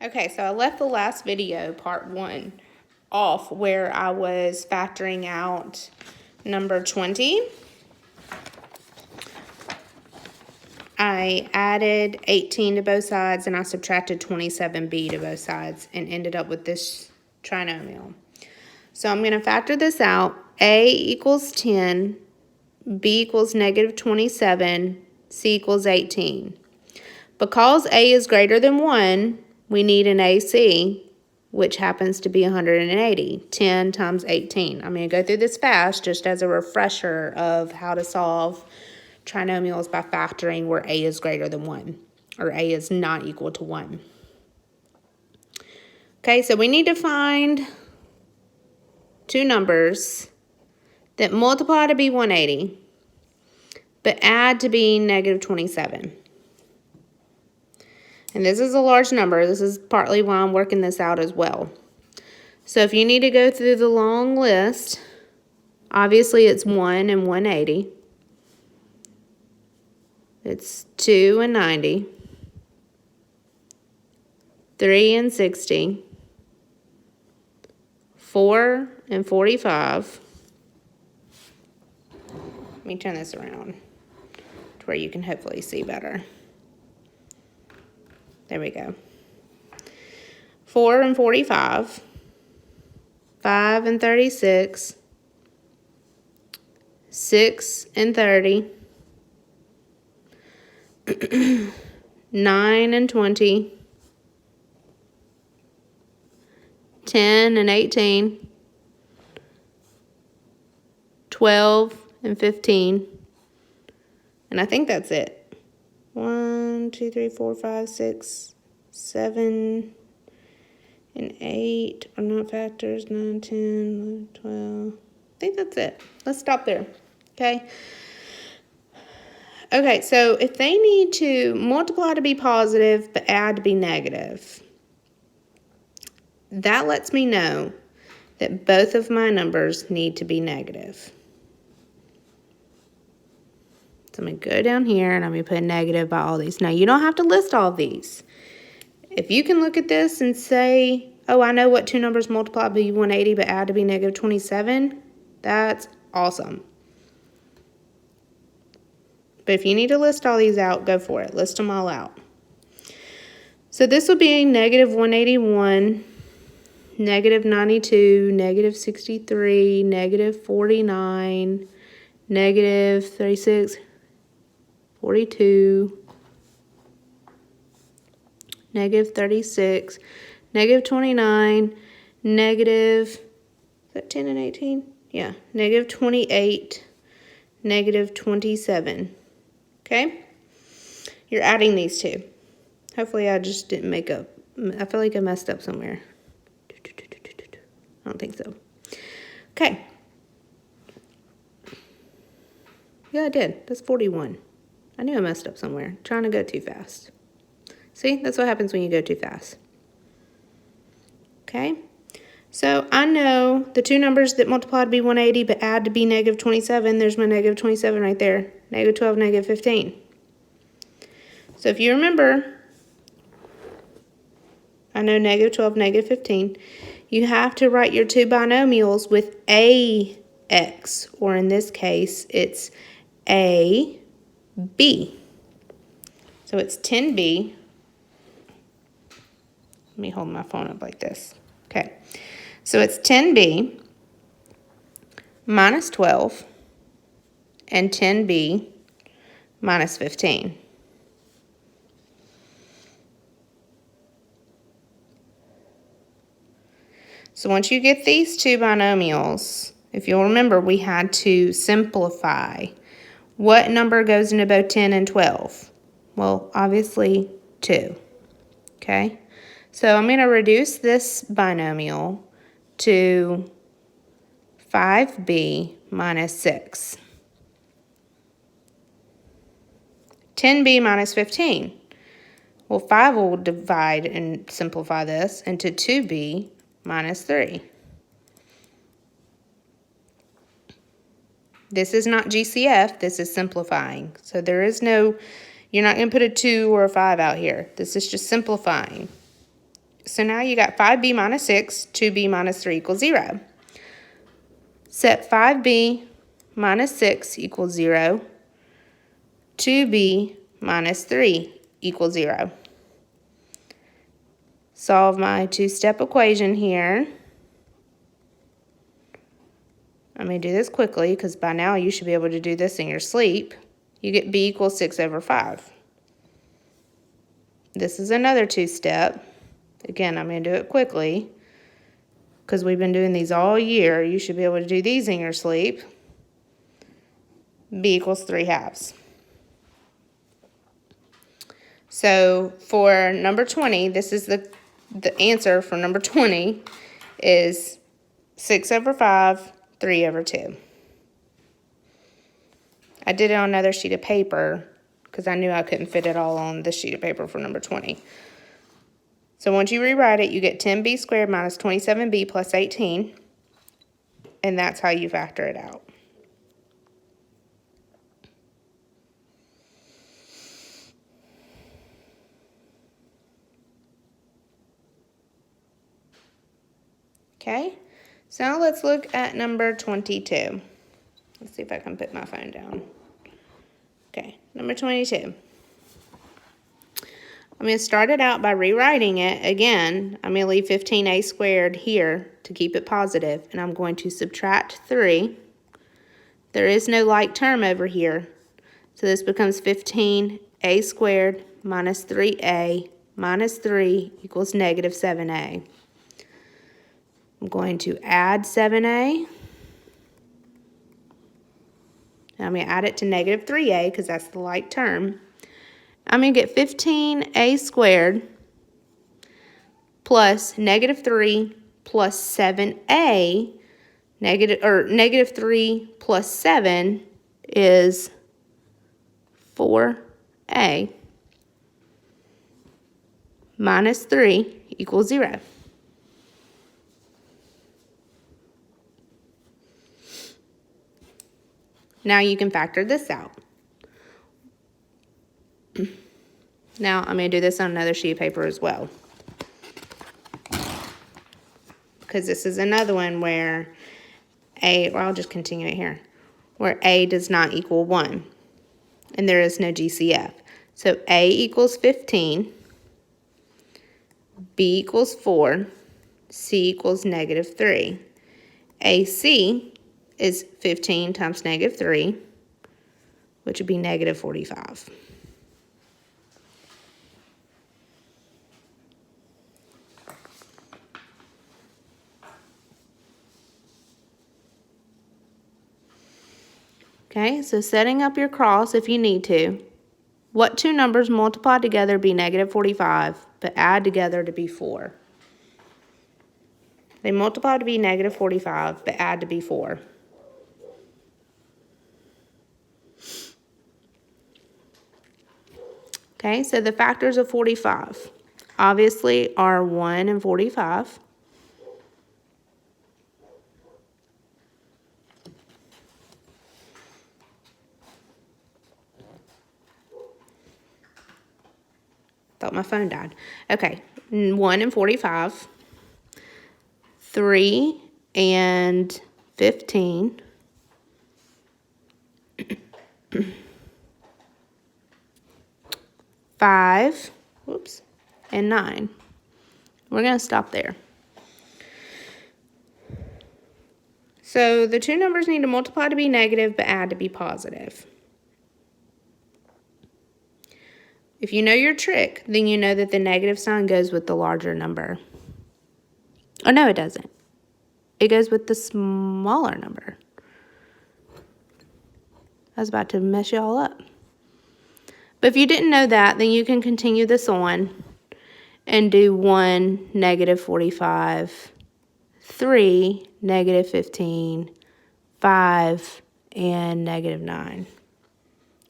Okay, so I left the last video, part 1, off where I was factoring out number 20. I added 18 to both sides and I subtracted 27b to both sides and ended up with this trinomial. So I'm going to factor this out. A equals 10, B equals negative 27, C equals 18. Because A is greater than 1, we need an AC, which happens to be 180. 10 times 18. I'm going to go through this fast just as a refresher of how to solve trinomials by factoring where A is greater than 1, or A is not equal to 1. Okay, so we need to find two numbers that multiply to be 180, but add to be negative 27. And this is a large number. This is partly why I'm working this out as well. So if you need to go through the long list, obviously it's 1 and 180. It's 2 and 90. 3 and 60. 4 and 45. Let me turn this around to where you can hopefully see better. There we go. 4 and 45. 5 and 36. 6 and 30. 9 and 20. 10 and 18. 12 and 15. And I think that's it. 1, 2, 3, 4, 5, 6, 7, and 8 are not factors. 9, 10, 12. I think that's it. Let's stop there. Okay. Okay, so if they need to multiply to be positive but add to be negative, that lets me know that both of my numbers need to be negative. So I'm going to go down here and I'm going to put negative by all these. Now, you don't have to list all of these. If you can look at this and say, oh, I know what two numbers multiply to be 180 but add to be negative 27, that's awesome. But if you need to list all these out, go for it. List them all out. So this will be negative 181, negative 92, negative 63, negative 49, negative 36, 42, negative 36, negative 29, negative, is that 10 and 18? Yeah, negative 28, negative 27. Okay? You're adding these two. Hopefully I just didn't make up. I feel like I messed up somewhere. I don't think so. Okay. Yeah, I did. That's 41. I knew I messed up somewhere. Trying to go too fast. See, that's what happens when you go too fast. Okay. So I know the two numbers that multiply to be 180 but add to be negative 27. There's my negative 27 right there. Negative 12, negative 15. So if you remember, I know negative 12, negative 15. You have to write your two binomials with AX, or in this case, it's AB. So it's 10B. Let me hold my phone up like this. Okay. So it's 10B minus 12 and 10B minus 15. So once you get these two binomials, if you'll remember, we had to simplify. What number goes into both 10 and 12? Well, obviously 2. Okay? So I'm going to reduce this binomial to 5b minus 6. 10b minus 15. Well, 5 will divide and simplify this into 2b minus 3. This is not GCF, this is simplifying. So there is no, you're not going to put a 2 or a 5 out here. This is just simplifying. So now you got 5b minus 6, 2b minus 3 equals 0. Set 5b minus 6 equals 0. 2b minus 3 equals 0. Solve my two-step equation here. I'm going to do this quickly because by now you should be able to do this in your sleep. You get b equals 6 over 5. This is another two-step. Again, I'm going to do it quickly because we've been doing these all year. You should be able to do these in your sleep. B equals 3/2. So for number 20, this is the answer for number 20 is 6 over 5, 3 over 2. I did it on another sheet of paper because I knew I couldn't fit it all on this sheet of paper for number 20. So once you rewrite it, you get 10b squared minus 27b plus 18, and that's how you factor it out. Okay, so now let's look at number 22. Let's see if I can put my phone down. Okay, number 22. I'm going to start it out by rewriting it. Again, I'm going to leave 15a squared here to keep it positive, and I'm going to subtract 3. There is no like term over here, so this becomes 15a squared minus 3a minus 3 equals negative 7a. I'm going to add 7a. I'm going to add it to negative 3a because that's the like term. I'm going to get 15a squared plus negative 3 plus 7a. Negative 3 plus 7 is 4a minus 3 equals 0. Now you can factor this out. Now I'm going to do this on another sheet of paper as well, because this is another one where I'll just continue it here, where a does not equal 1, and there is no GCF. So a equals 15, b equals 4, c equals negative 3. AC is 15 times negative 3, which would be negative 45. Okay, so setting up your cross if you need to. What two numbers multiply together be negative 45, but add together to be 4? They multiply to be negative 45, but add to be 4. Okay, so the factors of 45 obviously are 1 and 45. Thought my phone died. Okay, 1 and 45. 3 and 15. 5, whoops, and 9. We're going to stop there. So the two numbers need to multiply to be negative, but add to be positive. If you know your trick, then you know that the negative sign goes with the larger number. Oh, no, it doesn't. It goes with the smaller number. I was about to mess you all up. But if you didn't know that, then you can continue this on and do 1, negative 45, 3, negative 15, 5, and negative 9,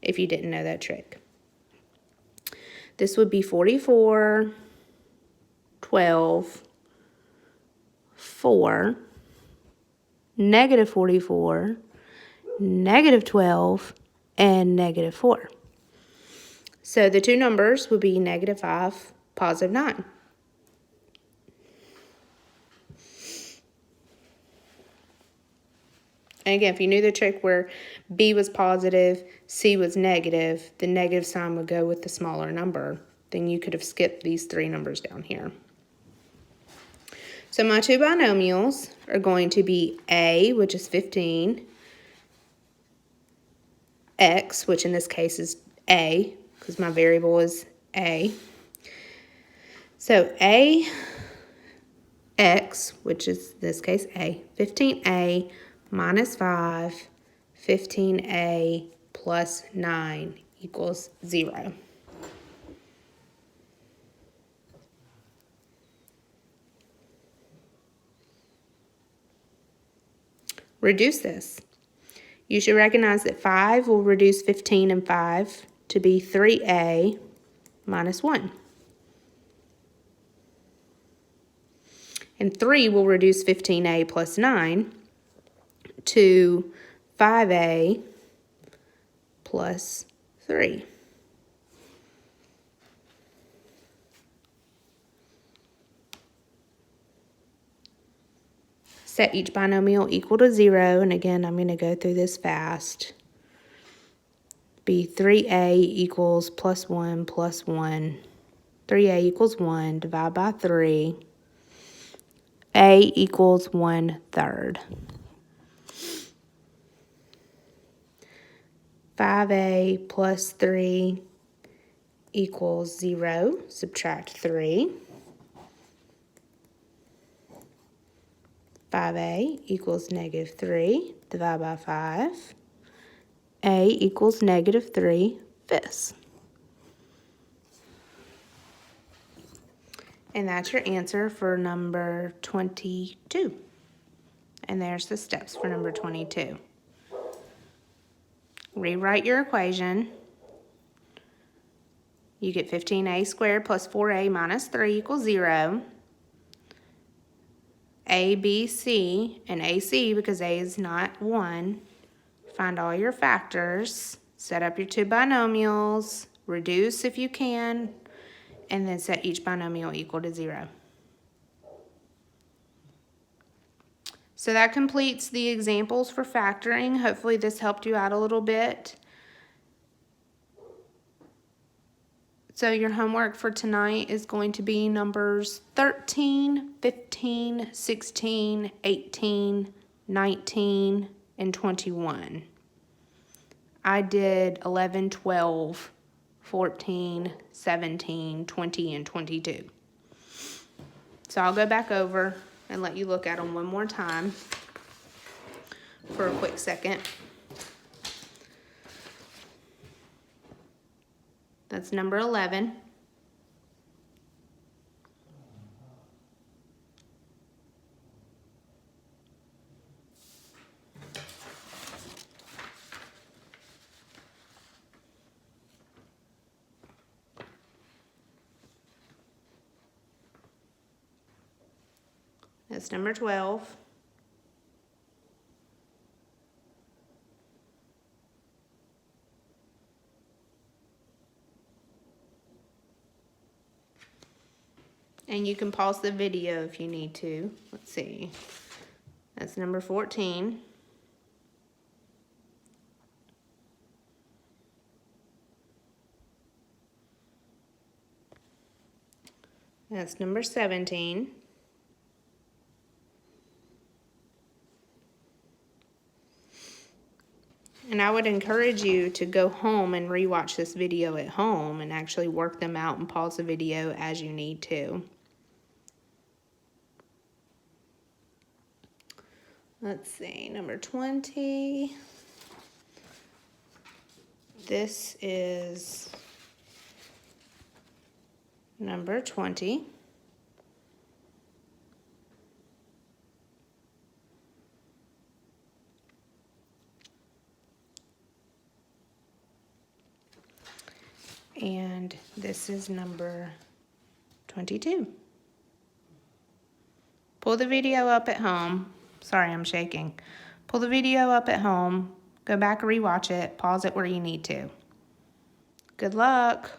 if you didn't know that trick. This would be 44, 12, 4, negative 44, negative 12, and negative 4. So the two numbers would be negative 5, positive 9. And again, if you knew the trick where B was positive, C was negative, the negative sign would go with the smaller number. Then you could have skipped these three numbers down here. So my two binomials are going to be A, which is 15, X, which in this case is A, because my variable is A. So A, X, which is in this case A, 15A minus 5, 15A plus 9 equals 0. Reduce this. You should recognize that 5 will reduce 15 and 5 to be 3A minus 1. And 3 will reduce 15A plus 9 to 5A plus 3. Set each binomial equal to 0, and again, I'm going to go through this fast. Be 3A equals plus 1 plus 1. 3A equals 1, divide by 3. A equals 1/3. 5A plus 3 equals 0. Subtract 3. 5A equals negative 3. Divide by 5. A equals negative 3/5. And that's your answer for number 22. And there's the steps for number 22. Rewrite your equation. You get 15A squared plus 4A minus 3 equals 0. A, B, C, and AC, because A is not 1. Find all your factors. Set up your two binomials. Reduce if you can. And then set each binomial equal to 0. So that completes the examples for factoring. Hopefully this helped you out a little bit. So your homework for tonight is going to be numbers 13, 15, 16, 18, 19, and 21. I did 11, 12, 14, 17, 20, and 22. So I'll go back over and let you look at them one more time for a quick second. That's number 11. That's number 12. And you can pause the video if you need to. Let's see. That's number 14. That's number 17. And I would encourage you to go home and rewatch this video at home and actually work them out and pause the video as you need to. Let's see, number 20. This is number 20. And this is number 22. Pull the video up at home. Sorry, I'm shaking. Pull the video up at home. Go back and rewatch it. Pause it where you need to. Good luck.